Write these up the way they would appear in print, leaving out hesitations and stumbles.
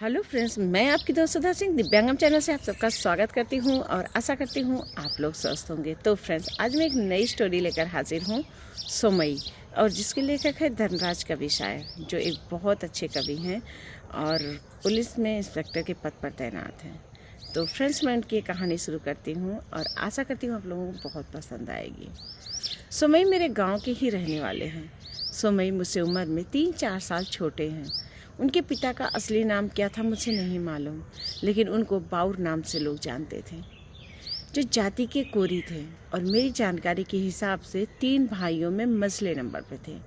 Hello friends, मैं आपकी दोस्त सुधा सिंह दिव्यांगम चैनल से आप सबका स्वागत करती हूं और आशा करती हूं आप लोग स्वस्थ होंगे। तो फ्रेंड्स, आज मैं एक नई स्टोरी लेकर हाजिर हूं, सोमई, और जिसके लेखक है धनराज कवि शायर, जो एक बहुत अच्छे कवि हैं और पुलिस में इंस्पेक्टर के पद पर तैनात हैं। तो फ्रेंड्स, मैं उनकी कहानी शुरू करती हूँ और आशा करती हूँ आप लोगों को बहुत पसंद आएगी। सोमई मेरे गाँव के ही रहने वाले हैं। सोमई मुझसे उम्र में 3-4 साल छोटे हैं। उनके पिता का असली नाम क्या था मुझे नहीं मालूम, लेकिन उनको बाउर नाम से लोग जानते थे, जो जाति के कोरी थे और मेरी जानकारी के हिसाब से 3 भाइयों में मझले नंबर पे थे।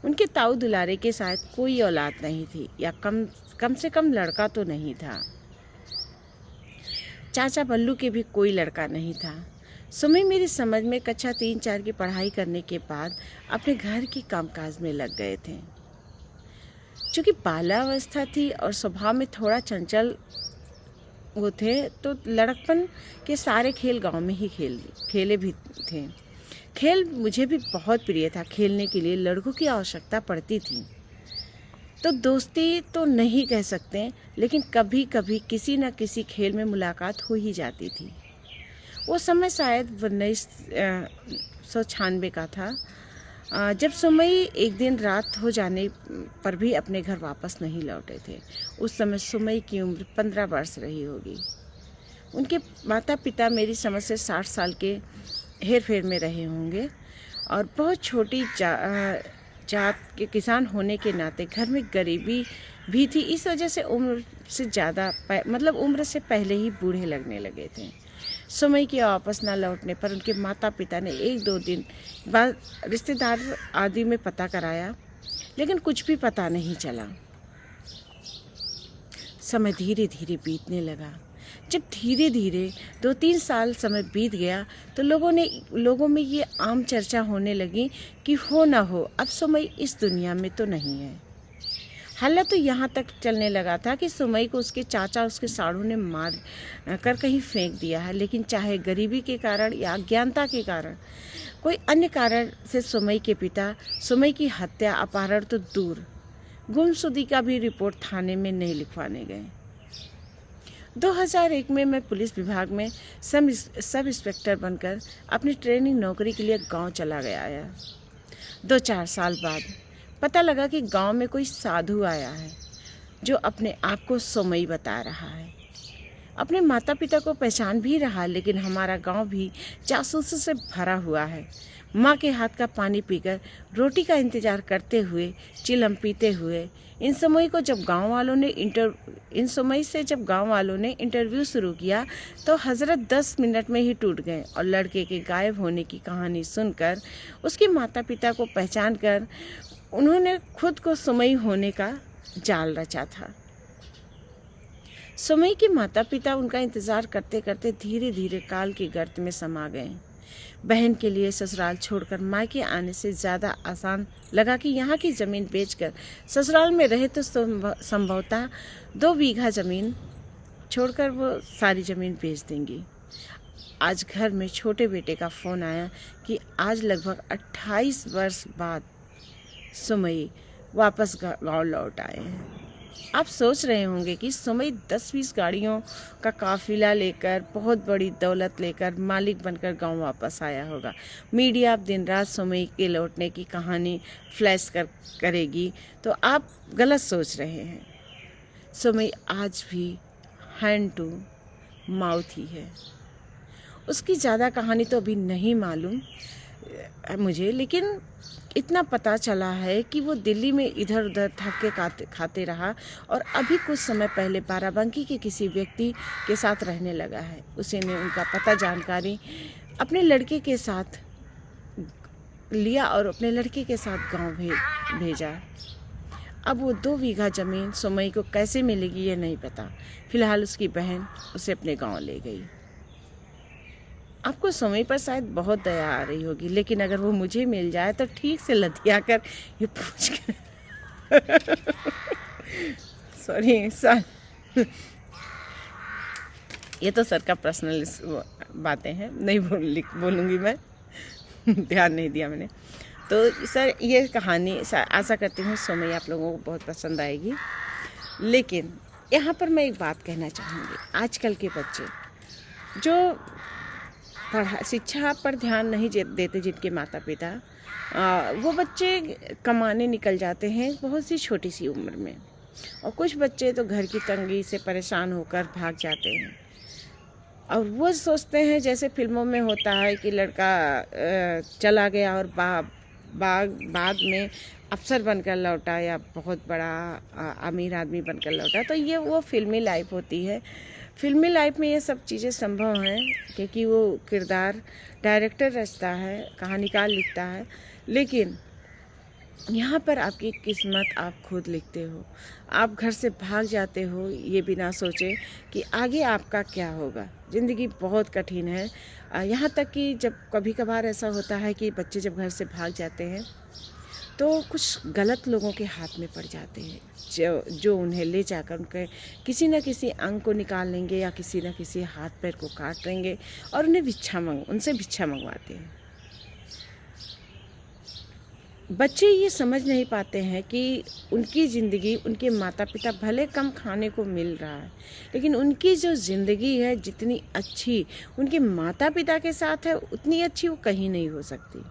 उनके ताऊ दुलारे के साथ कोई औलाद नहीं थी, या कम से कम लड़का तो नहीं था। चाचा बल्लू के भी कोई लड़का नहीं था। सुमी मेरी समझ में कक्षा 3-4 की पढ़ाई करने के बाद अपने घर की कामकाज में लग गए थे। चूँकि बाल्यावस्था थी और स्वभाव में थोड़ा चंचल वो थे, तो लड़कपन के सारे खेल गांव में ही खेले भी थे। खेल मुझे भी बहुत प्रिय था। खेलने के लिए लड़कों की आवश्यकता पड़ती थी, तो दोस्ती तो नहीं कह सकते, लेकिन कभी कभी किसी न किसी खेल में मुलाकात हो ही जाती थी। वो समय शायद 1996 का था, जब सुमई एक दिन रात हो जाने पर भी अपने घर वापस नहीं लौटे थे। उस समय सुमई की उम्र 15 वर्ष रही होगी। उनके माता पिता मेरी समझ से 60 साल के हेर फेर में रहे होंगे और बहुत छोटी जात के किसान होने के नाते घर में गरीबी भी थी। इस वजह से उम्र से पहले ही बूढ़े लगने लगे थे। सुमई के वापस न लौटने पर उनके माता पिता ने 1-2 दिन बाद रिश्तेदार आदि में पता कराया, लेकिन कुछ भी पता नहीं चला। समय धीरे धीरे बीतने लगा। जब धीरे धीरे 2-3 साल समय बीत गया तो लोगों में ये आम चर्चा होने लगी कि हो ना हो अब सुमई इस दुनिया में तो नहीं है। हल्ला तो यहाँ तक चलने लगा था कि सुमई को उसके चाचा उसके साड़ू ने मार कर कहीं फेंक दिया है, लेकिन चाहे गरीबी के कारण या अज्ञानता के कारण, कोई अन्य कारण से सुमई के पिता सुमई की हत्या, अपहरण तो दूर, गुमशुदगी का भी रिपोर्ट थाने में नहीं लिखवाने गए। 2001 में मैं पुलिस विभाग में सब इंस्पेक्टर बनकर अपनी ट्रेनिंग नौकरी के लिए गांव चला गया। 2-4 साल बाद पता लगा कि गांव में कोई साधु आया है जो अपने आप को सोमई बता रहा है। अपने माता पिता को पहचान भी रहा, लेकिन हमारा गांव भी जासूसों से भरा हुआ है। माँ के हाथ का पानी पीकर रोटी का इंतजार करते हुए, चिलम पीते हुए इन समय से जब गांव वालों ने इंटरव्यू शुरू किया तो हजरत 10 मिनट में ही टूट गए और लड़के के गायब होने की कहानी सुनकर उसके माता पिता को पहचान कर उन्होंने खुद को सुमई होने का जाल रचा था। सुमई के माता पिता उनका इंतजार करते करते धीरे धीरे काल की गर्त में समा गए। बहन के लिए ससुराल छोड़कर मायके आने से ज़्यादा आसान लगा कि यहाँ की ज़मीन बेचकर ससुराल में रहे तो संभवतः 2 बीघा ज़मीन छोड़कर वो सारी ज़मीन बेच देंगी। आज घर में छोटे बेटे का फ़ोन आया कि आज लगभग 28 वर्ष बाद सुमई वापस गाँव लौट आए हैं। आप सोच रहे होंगे कि सुमई 10-20 गाड़ियों का काफिला लेकर, बहुत बड़ी दौलत लेकर, मालिक बनकर गांव वापस आया होगा। मीडिया अब दिन रात सुमई के लौटने की कहानी फ्लैश करेगी, तो आप गलत सोच रहे हैं। सुमई आज भी हैंड टू माउथ ही है। उसकी ज़्यादा कहानी तो अभी नहीं मालूम मुझे, लेकिन इतना पता चला है कि वो दिल्ली में इधर उधर धक्के खाते रहा और अभी कुछ समय पहले बाराबंकी के किसी व्यक्ति के साथ रहने लगा है। उसी ने उनका पता जानकारी अपने लड़के के साथ लिया और अपने लड़के के साथ गांव भेजा। अब वो 2 बीघा ज़मीन सुमई को कैसे मिलेगी ये नहीं पता। फिलहाल उसकी बहन उसे अपने गाँव ले गई। आपको सुमई पर शायद बहुत दया आ रही होगी, लेकिन अगर वो मुझे मिल जाए तो ठीक से लतिया कर ये पूछ कर सॉरी सर, ये तो सर का पर्सनल बातें हैं, नहीं बोलूँगी मैं, ध्यान नहीं दिया मैंने। तो सर ये कहानी आशा करती हूँ सुमई आप लोगों को बहुत पसंद आएगी। लेकिन यहाँ पर मैं एक बात कहना चाहूँगी, आजकल के बच्चे जो शिक्षा पर ध्यान नहीं देते, जिनके माता पिता वो बच्चे कमाने निकल जाते हैं बहुत सी छोटी सी उम्र में, और कुछ बच्चे तो घर की तंगी से परेशान होकर भाग जाते हैं और वो सोचते हैं जैसे फिल्मों में होता है कि लड़का चला गया और बाद में अफसर बनकर लौटा या बहुत बड़ा अमीर आदमी बनकर लौटा। तो ये वो फिल्मी लाइफ होती है। फिल्मी लाइफ में ये सब चीज़ें संभव हैं क्योंकि वो किरदार डायरेक्टर रचता है, कहानीकार लिखता है, लेकिन यहाँ पर आपकी किस्मत आप खुद लिखते हो। आप घर से भाग जाते हो ये बिना सोचे कि आगे आपका क्या होगा। ज़िंदगी बहुत कठिन है। यहाँ तक कि जब कभी कभार ऐसा होता है कि बच्चे जब घर से भाग जाते हैं तो कुछ गलत लोगों के हाथ में पड़ जाते हैं जो उन्हें ले जाकर उनके किसी न किसी अंग को निकाल लेंगे या किसी न किसी हाथ पैर को काट लेंगे और उनसे भिक्षा मंगवाते हैं। बच्चे ये समझ नहीं पाते हैं कि उनकी ज़िंदगी, उनके माता पिता भले कम खाने को मिल रहा है, लेकिन उनकी जो ज़िंदगी है जितनी अच्छी उनके माता पिता के साथ है उतनी अच्छी वो कहीं नहीं हो सकती।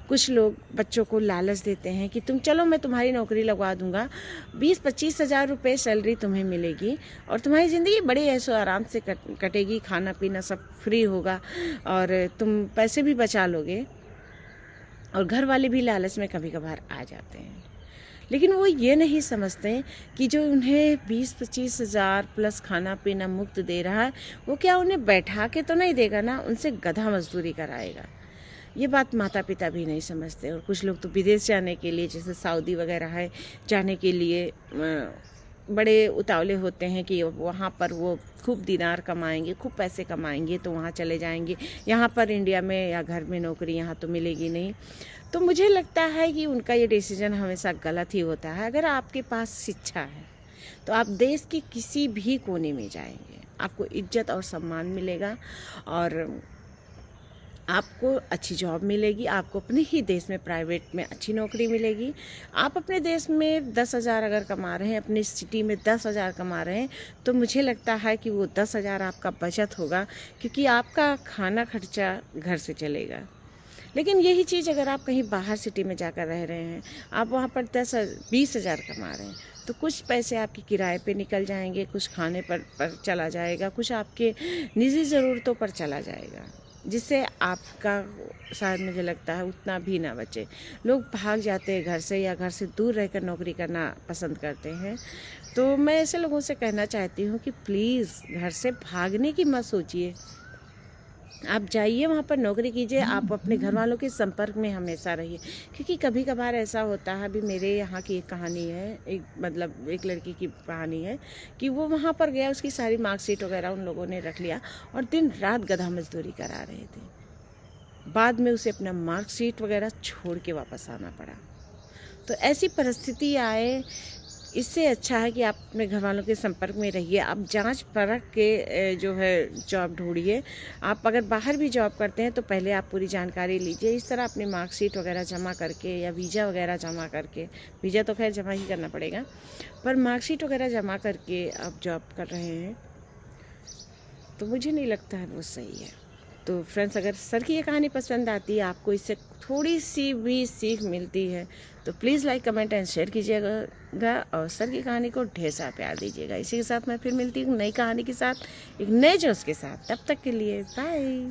कुछ लोग बच्चों को लालच देते हैं कि तुम चलो, मैं तुम्हारी नौकरी लगवा दूंगा, 20-25 हज़ार रुपये सैलरी तुम्हें मिलेगी और तुम्हारी ज़िंदगी बड़े ऐसो आराम से कटेगी, खाना पीना सब फ्री होगा और तुम पैसे भी बचा लोगे। और घर वाले भी लालच में कभी कभार आ जाते हैं, लेकिन वो ये नहीं समझते कि जो उन्हें 20-25 हज़ार प्लस खाना पीना मुफ्त दे रहा है वो क्या उन्हें बैठा के तो नहीं देगा ना, उनसे गधा मजदूरी कराएगा। ये बात माता पिता भी नहीं समझते। और कुछ लोग तो विदेश जाने के लिए, जैसे सऊदी वगैरह है, जाने के लिए बड़े उतावले होते हैं कि वहाँ पर वो खूब दिनार कमाएंगे, खूब पैसे कमाएंगे तो वहाँ चले जाएंगे। यहाँ पर इंडिया में या घर में नौकरी यहाँ तो मिलेगी नहीं। तो मुझे लगता है कि उनका ये डिसीजन हमेशा गलत ही होता है। अगर आपके पास शिक्षा है तो आप देश के किसी भी कोने में जाएंगे, आपको इज्जत और सम्मान मिलेगा और आपको अच्छी जॉब मिलेगी, आपको अपने ही देश में प्राइवेट में अच्छी नौकरी मिलेगी। आप अपने देश में 10,000 अगर कमा रहे हैं, अपनी सिटी में 10,000 कमा रहे हैं, तो मुझे लगता है कि वो 10,000 आपका बचत होगा क्योंकि आपका खाना खर्चा घर से चलेगा। लेकिन यही चीज़ अगर आप कहीं बाहर सिटी में जाकर रह रहे हैं, आप वहाँ पर 10-20 हज़ार कमा रहे हैं, तो कुछ पैसे आपके किराए पे निकल जाएंगे, कुछ खाने पर चला जाएगा, कुछ आपके निजी ज़रूरतों पर चला जाएगा, जिससे आपका शायद मुझे लगता है उतना भी ना बचे। लोग भाग जाते हैं घर से या घर से दूर रहकर नौकरी करना पसंद करते हैं। तो मैं ऐसे लोगों से कहना चाहती हूँ कि प्लीज़ घर से भागने की मत सोचिए। आप जाइए, वहाँ पर नौकरी कीजिए, आप अपने घर वालों के संपर्क में हमेशा रहिए, क्योंकि कभी कभार ऐसा होता है। अभी मेरे यहाँ की एक कहानी है, एक लड़की की कहानी है कि वो वहाँ पर गया, उसकी सारी मार्कशीट वगैरह उन लोगों ने रख लिया और दिन रात गधा मजदूरी करा रहे थे। बाद में उसे अपना मार्कशीट वगैरह छोड़ के वापस आना पड़ा। तो ऐसी परिस्थिति आए, इससे अच्छा है कि आप अपने घर वालों के संपर्क में रहिए। आप जांच परख के जो है जॉब ढूंढिए। आप अगर बाहर भी जॉब करते हैं तो पहले आप पूरी जानकारी लीजिए। इस तरह अपनी मार्कशीट वगैरह जमा करके या वीज़ा वगैरह जमा करके, वीज़ा तो खैर जमा ही करना पड़ेगा, पर मार्कशीट वगैरह जमा करके आप जॉब कर रहे हैं तो मुझे नहीं लगता है वो सही है। तो फ्रेंड्स, अगर सर की ये कहानी पसंद आती है, आपको इससे थोड़ी सी भी सीख मिलती है, तो please like, comment and share कीजिएगा और सर की कहानी को ढेर सारा प्यार दीजिएगा। इसी के साथ मैं फिर मिलती हूँ नई कहानी के साथ, एक नए जोश के साथ। तब तक के लिए बाय।